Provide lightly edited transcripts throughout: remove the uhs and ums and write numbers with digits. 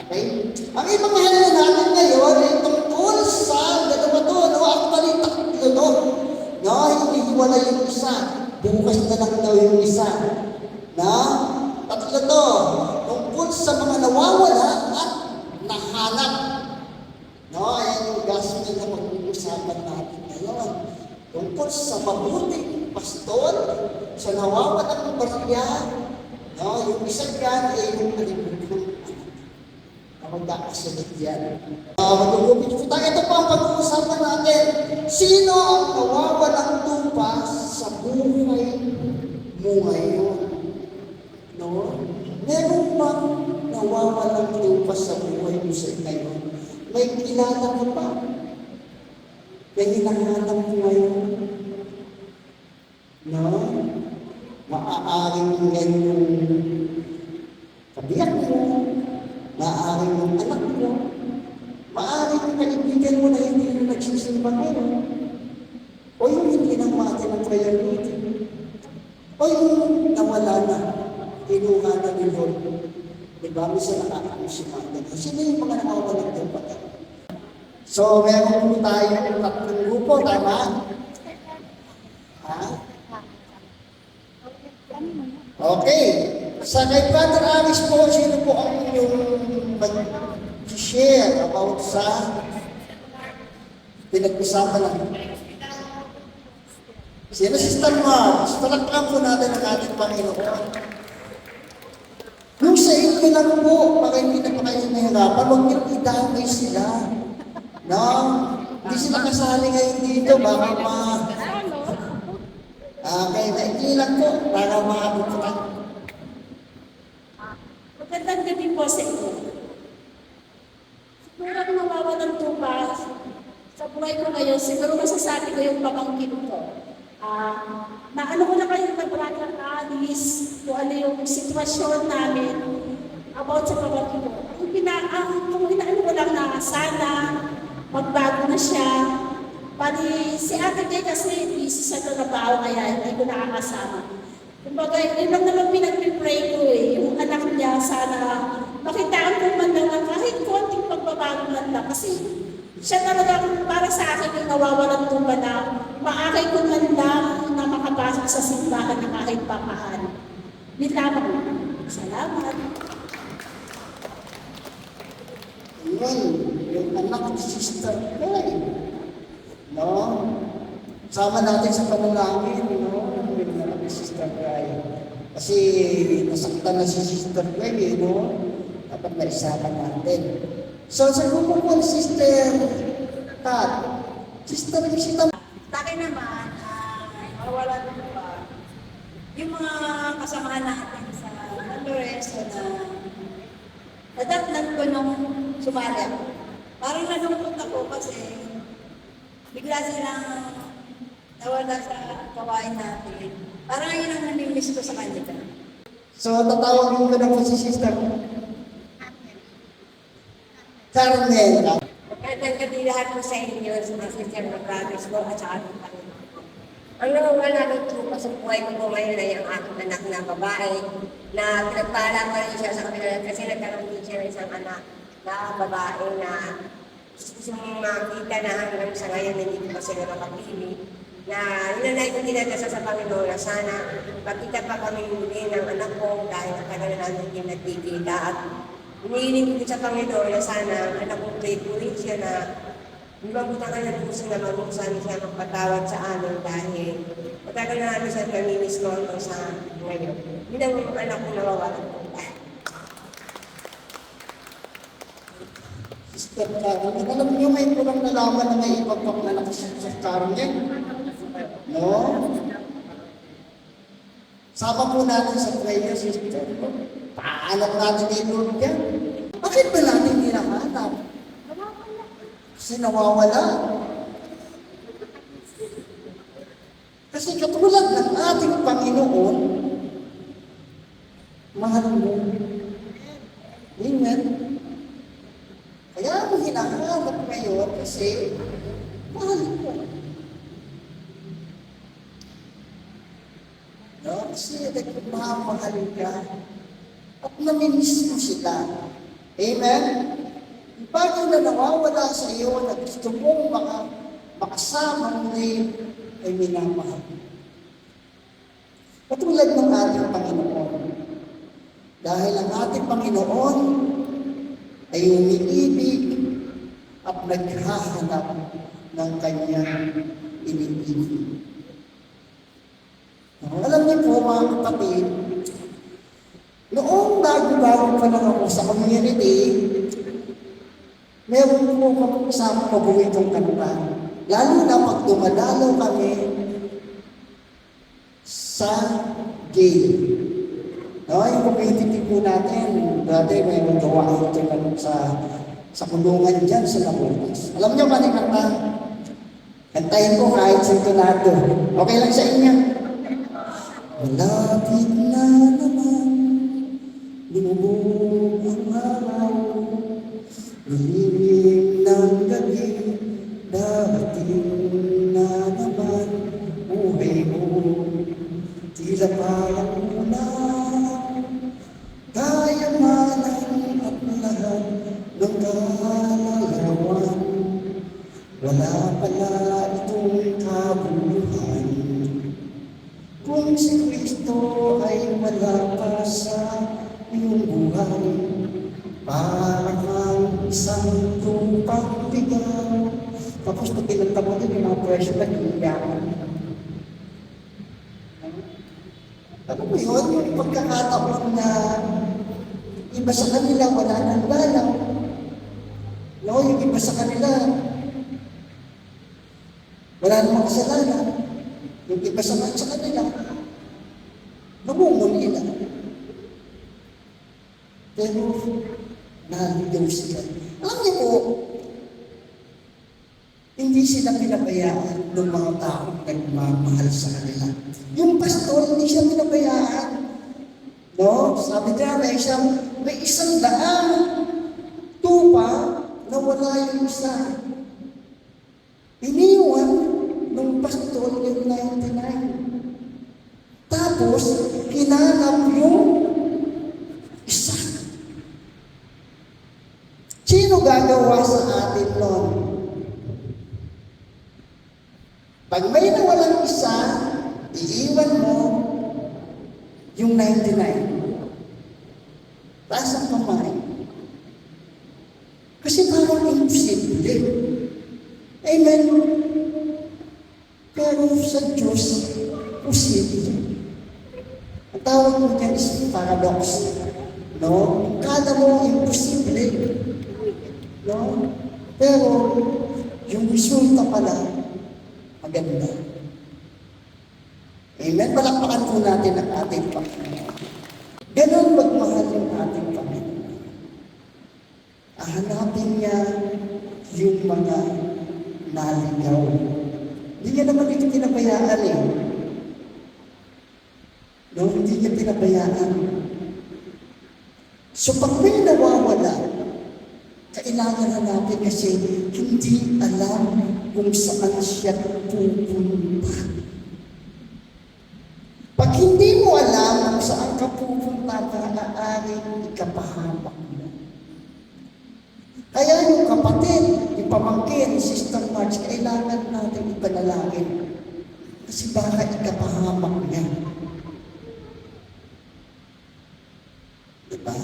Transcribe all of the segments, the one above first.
Okay? Ang ibanghelyo natin ngayon ay tungkol sa dalawa to, no? Actually, tatlo to. No? Hinihiwalay yung isa. Bukas na lang daw yung isa. No? Tatlo to. Tungkol sa mga nawawala at nahanap. No? Ayan yung gospel na mag-uusapan natin ngayon. Tungkol sa mabuting pastor, sa nawawalang barya. No? Yung isa dyan ay yung alimutlong magkakasunod yan. Magugupit po tayo. Ito po ang pag-uusapan natin. Sino ang nawawalang tupa sa buhay mo ngayon? No? Meron bang nawawalang tupa sa buhay mo sa ngayon? May kilala ka ba? May hinahanap mo ngayon? No? Maaaring yan yung kabiyak mo. Maaaring yung anak mo, maaaring yung kaibigan mo na hindi na nagsisimba ngayon, o yung hindi nang mati ng prayer meeting, o yung nawala na, kinuha na ni Lord. Diba? Misa nakakamusimang ganyan. Sino yung mga nakawalang doon pa? So, meron po tayo ng tatlong grupo, tama? Ha? Okay. Sa kay Brother Aris po, sino po ang inyong mag-share about sa pinag-usapan lang? Sino si Sister Mars? Palakpakan po natin ang ating Panginoon. Yung sa inyo lang po, baka hindi na pa kayo nahirapan, huwag niyo idamay sila. No? Hindi sila kasali ngayon dito, baka okay, naikli lang po, para makabukutan. Magandang gabi po sa inyo. Siguro ang nawawalan tupa sa buhay ko ngayon, siguro masasabi ko yung pamangkin ko. Naano ko na kayo na Brother Alice, kung ano yung sitwasyon namin about sa pamangkin ko. Kung inaano ko lang na sana magbago na siya. Pari si Ate Kay kasi busy sa trabaho kaya hindi ko nakakasama. Kumbaga, yun lang naman pinag-pray ko eh. Yung anak niya, sana makitaan ko man lang na kahit konting pagbabago man lang. Kasi siya talagang para sa akin yung nawawalan tupa na maakay ko man lang na makapasok sa simbahan na kahit papahan. Yun lamang. Salamat. Yun, yung anak ni Sister Kay. No? Sama natin sa panalangin, no? Yung anak ni Sister Kay. Kasi nasaktan na si Sister Kay, no? Dapat naisama natin. So, sa grupo po, Sister Kat, Sister Visita. Sa akin naman, wala naman ba, yung mga kasamahan natin sa Lorenzo na nadatnan ko nung sumali ako. Parang nalungkot ako kasi bigla silang nawala sa kawain natin. Parang yun ang namimiss ko sa kanila. So, tatawagin ko na po si Sister Carmel. Magandang gabi lahat po sa inyo, sa mga sister na brothers ko at sa ating Panginoon. Ang nawawala ng trupa sa buhay ko po ngayon ay ang aking anak na babae na pinagpala pa rin siya sa kanila kasi nagkaroon din siya ng isang anak na babae na gusto mong makita na hanggang sa ngayon hindi ko pa sila makapili na inanay ko dinadasa sa Panginoon na sana makita pa kami muli ng anak ko dahil natagal na namin hindi nagkikita at hinihiling ko sa Panginoon na sana ang anak ko pray ko rin siya na mabutangan ng puso na magusan siya magpatawad sa amin dahil matagal na namin siya namimiss ko hanggang sa ngayon. Hindi lang yung anak ko nawawalan ko. Sister Carmel, alam niyo may pulang nalaman na may ibang pang anak si Sister Carmel? No? Sama po natin sa prayer, Sister. Paalam natin kay Lord yan. Bakit ba natin hinahanap? Kasi nawawala. Kasi katulad ng ating Panginoon, mahal mo. Amen. Kaya mo hinahanap ngayon kasi mahal mo. No? Kasi nagmamahal ka at namimiss mo sila. Amen? Yung bagay na nawawala sa iyo na gusto mong makasama muli ay minamahal. Katulad ng ating Panginoon. Dahil ang ating Panginoon ay umiibig at naghahanap ng kanyang iniibig. Alam niyo po mga kapatid, noong bago-bago pa lang ako sa community, meron po kami kasama paboritong kanta. Lalo na pag dumadalaw kami sa gay. No, yung community po natin, dati mayroong gawain ito sa kulungan dyan sa Namunas. Alam niyo ba ni kanta? Kantahin ko kahit sintonado. Okay lang sa inyo. Malapit na naman, lumubog ang araw, lilim ng gabi, darating na naman, buhay mo, tila parang ulan, kayamanan at lahat ng kalalawan, wala pala itong kabuluhan. Kung si Kristo ay wala pa sa iyong buhay, parang ang isang tupang bigaw. Tapos pag pinunta mo din, yung mga presyo na hinigaan. Ano mo yun? Yung pagkakataon na iba sa kanila wala nang lalaw. No, yung iba sa kanila wala namang kasalanan. Yung iba sa kanila, namumuli na. Pero, naligaw sila. Alam niyo po, hindi sila pinabayaan ng mga taong nagmamahal sa kanila. Yung pastor, hindi siya pinabayaan. No? Sabi niya, may isang daan tupa na wala yung isa. Iniwan ng pastor yung 99. Tapos, hinanap yung isa. Sino gagawa sa atin nun? Pag may nawalang isa, iiwan mo yung 99. Taas ang kamay. Kasi parang imposible. Amen. Pero sa Diyos, posible. Ang tawag mo niyan is paradox. No? Kada mo imposible. No? Pero, yung resulta pala, maganda. Amen? Palakpakan po natin ang ating Panginoon. Ganon magmahal yung ating Panginoon. Hanapin niya yung mga naligaw. Hindi niya naman ito pinabayaan eh. No, hindi niya pinabayaan. So pag may nawawala, kailangan hanapin kasi hindi alam kung saan siya pupunta. Pag hindi mo alam kung saan ka pupunta, maaaring ikapahamak mo. Kaya yung kapatid, yung pamangkin, Sister March, kailangan natin ipanalangin. Kasi baka ikapahamak niya. Diba?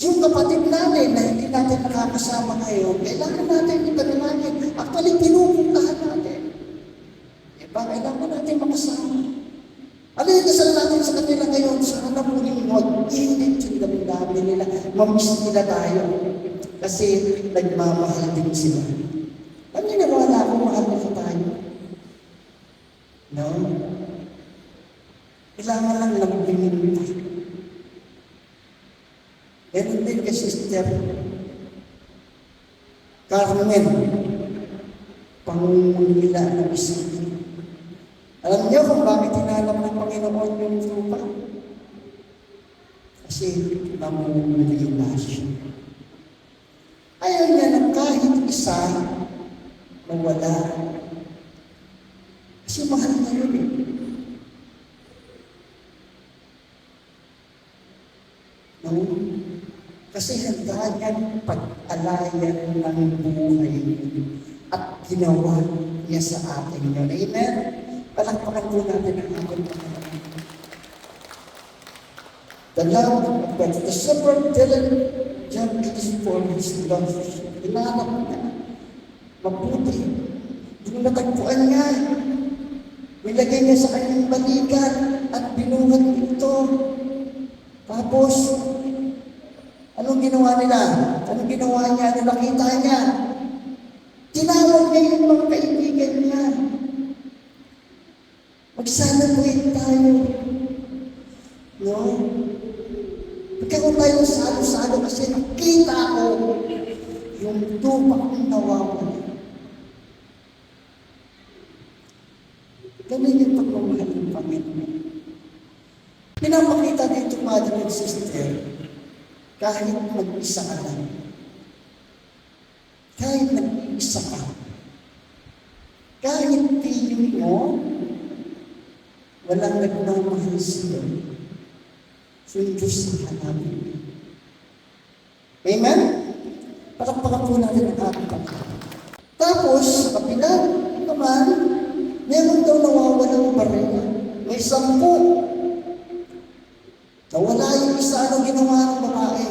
Yung kapatid natin na hindi natin nakakasama ngayon, kailangan natin ipanalangin. Actually, pinupuntahan natin. Diba? Kailangan natin makasama. Ano yung dasal natin sa kanila ngayon? Sana muling mag-init yung dami nila. Mamiss nila tayo. Kasi nagmamahal din sila. Ano yung nawala kung mahal nila tayo? No? Kailangan lang lambingin pa. Meron din kay Sister Carmen, pangungulila ng isip. Alam niyo kung bakit hinanap ng Panginoon yung lupa? Kasi namumulila siya. Ayaw niya ng kahit isa mawala. Kasi mahal na yun eh. No? Kasi handa niyang pag-alayan ng buhay at ginawa niya sa atin yun. Amen? Palakpakan po natin ang ating Panginoon. The love of God, the shepherd John is for his love. Hinanap niya. Mabuti. Yung natagpuan niya, nilagay niya sa kanyang balikan at binuhat ito. Tapos, anong ginawa nila? Anong ginawa niya? Anong nakita niya? Tinawag niya yung mga kaibigan niya. Magsalamuin tayo. No? Pagkaroon tayo salo-salo kasi nakita ko yung tupa kong nawawala. Ganun yung pagmamahal ng Panginoon. Pinapakita dito, mother and sister, kahit mag-isa ka lang. Kahit nag-isa ka. Kahit tingin mo, walang nagmamahal sa'yo. So, yung Diyos ang hanapin. Amen? Palakpakan po natin ang ating Panginoon. Tapos, sa kapila naman, meron daw nawawalang baril. May 10. Nawala yung isa, ano ginawa ng babae?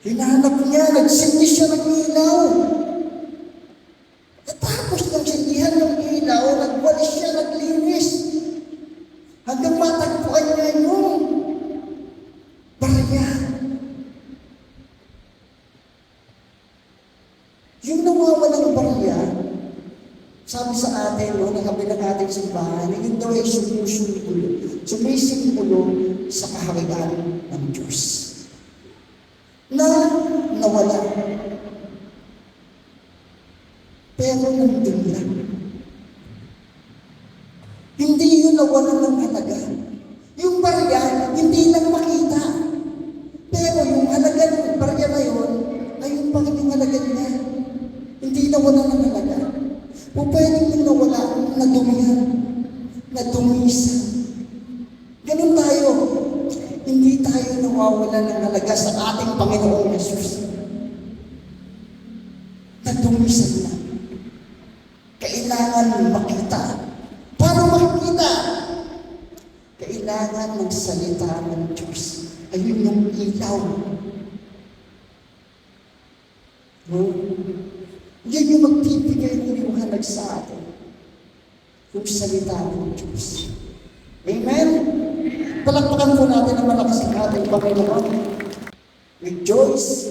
Hinanap niya, nagsindi siya ng ilaw. Tapos ng sindihan ng ilaw, nagwalis siya, naglinis. Hanggang matagpuan niya yung barya. Yung nawawalang barya, sabi sa atin, no, ng kabilang ating simbahan, yun daw ay sumisimbolo sa kaharian ng Diyos. Na nawala. Pero nandun lang. Hindi yun nawala ng halaga. Yung barya, hindi lang makita. Pero yung halaga ng barya na yun, ay yung pangit halaga niya. Hindi nawala ng halaga. O pwedeng yung nawala, nadumihan, nadumisa. Ganun tayo. Hindi tayo nawawala ng halaga sa ating Panginoong Yesus. Nadumisan na. Kailangan makita. Paano makikita? Kailangan ng salita ng Diyos. Ayun yung ilaw. No? Yan yung magbibigay ng liwanag sa atin. Yung salita ng Diyos. Amen? Palakpakan po natin ang malakas ng ating Panginoon. Rejoice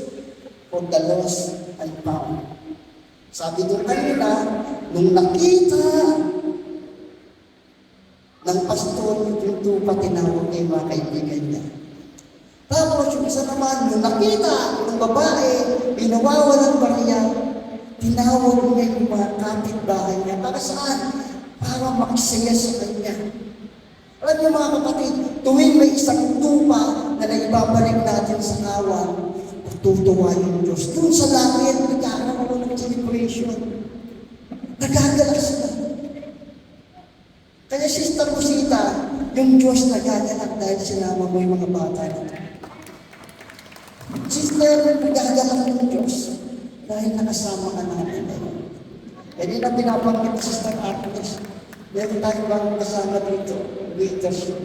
for the lost and found. Sabi doon kanina, nung nakita ng pastor yung tupa, tinawag niya yung mga kaibigan niya. Tapos yung isa naman, nung nakita ng babae, pinawawalan ba niya, tinawag niya yung mga kapitbahay niya. Para saan? Para magsaya sa kanya. Alam niyo mga kapatid, tuwing may isang tupa na naibabalik natin sa kawan, tutuwa yung Diyos. Doon sa langit, nagkakaroon ng celebration. Nagagalak sila. Kaya Sister Rosita, yung Diyos nagagalak dahil sinama mo yung mga bata nito. Sister, nagagalak ng Diyos dahil nakasama ka namin. Hindi na pinapanggit si Sister Agnes. Meron tayong bagong kasama dito, leadership.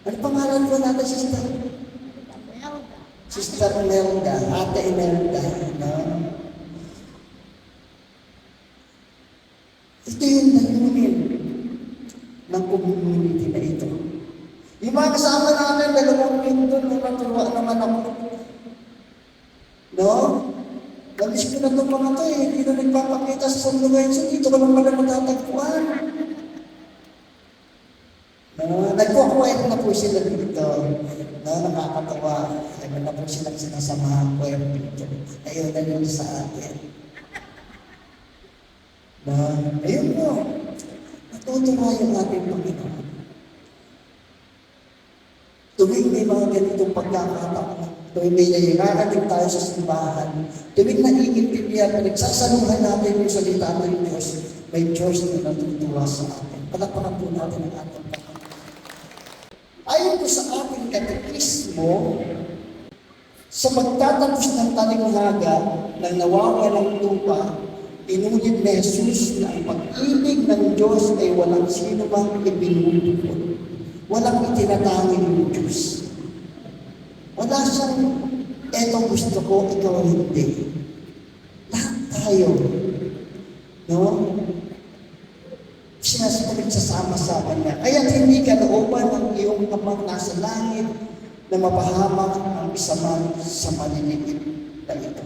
Ano pangalan po natin, Sister? Sister Melda, Ate Melda, no? Ito yung layunin ng community na ito. Yung mga kasama namin, 2 minuto, natuwa naman ako. No? Nabis ko na itong mga ito eh, hindi na nagpapakita sa Sanluwenso, dito ka lang pala matatagpuan. Nagkukwento na po sila dito. No, nakakatawa. Ayun na po silang sinasamahan ko yung dito. Ayun na yun sa atin. No, ayun po. Natutuwa yung ating Panginoon. Tuwing may mga ganitong pagkakataon, tuwing may nangyayaring tayo sa simbahan, tuwing naiintindihan, pinagsasaluhan natin yung salita ng Diyos, may Diyos na natutuwa sa atin. Palakpakan po natin ang ating Panginoon. Ayon po sa ating katekismo, sa pagtatapos ng talinghaga ng nawawalang lupa, inulit ni Jesus na ang pag-ibig ng Diyos ay walang sino mang ibinubukod. Walang itinatanging ng Diyos. Wala siyang, eto gusto ko, ikaw hindi. Lahat tayo. No? Sinasabi sasama-sama niya. Kaya hindi ka looban ng iyong Amang nasa langit na mapahamak ang isa man sa maliliit na ito.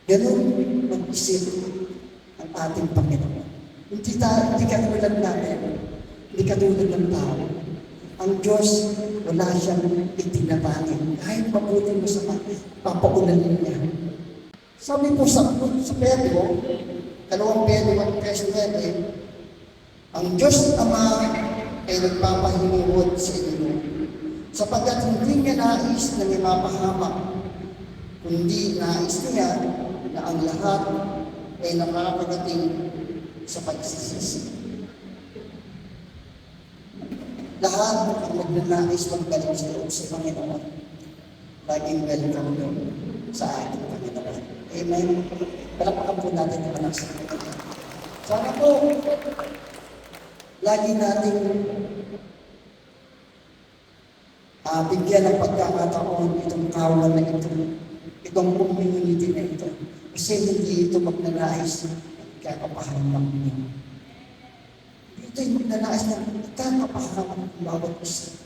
Ganun mag-isip ang ating Panginoon. Hindi katulad natin, hindi katulad ng tao. Ang Diyos, wala siyang itinatangin. Kahit mabuti mo sa papaunanin niya. Sabi po sa Pedro, 2 Pedro 3:9, ang Diyos Ama ay nagpapahinuhod sa inyo, sapagkat hindi niya nais na mapahamak, kundi nais niya na ang lahat ay nakakarating sa pagsisisi. Lahat ang magnanais magbalik sa loob sa Panginoon, laging welcome doon sa ating Panginoon. Amen. Palapakan po natin ang anak sa Panginoon. Sana po, lagi natin bigyan ng pagkakataon itong kawan na ito, itong community na ito. Kasi hindi ito magnanais na kakapahamak niyo. Ito yung magnanais na kakapahamak ng bawat isa.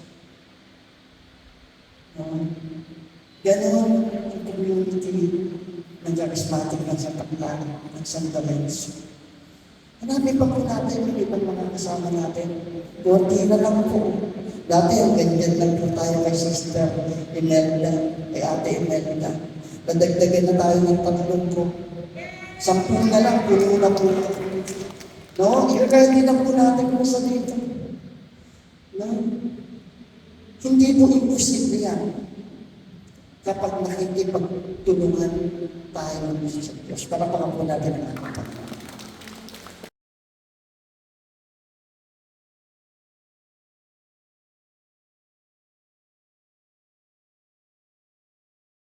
Ganon ang community ng charismatic ng Santa Clara, ng Santa Lorenzo. Hanapin pa po natin yung ibang mga kasama natin. Kunti na lang po. Dati ang ganyan lang po tayo kay Sister Imelda, kay Ate Imelda. Nadagdagan na tayo ng 3 po. 10 na lang, puno na po. No? Ikakahit na po natin po sa dito. No? Hindi po imposible yan kapag nakikipagtulungan tayo sa Diyos. Para po natin ang ating Panginoon.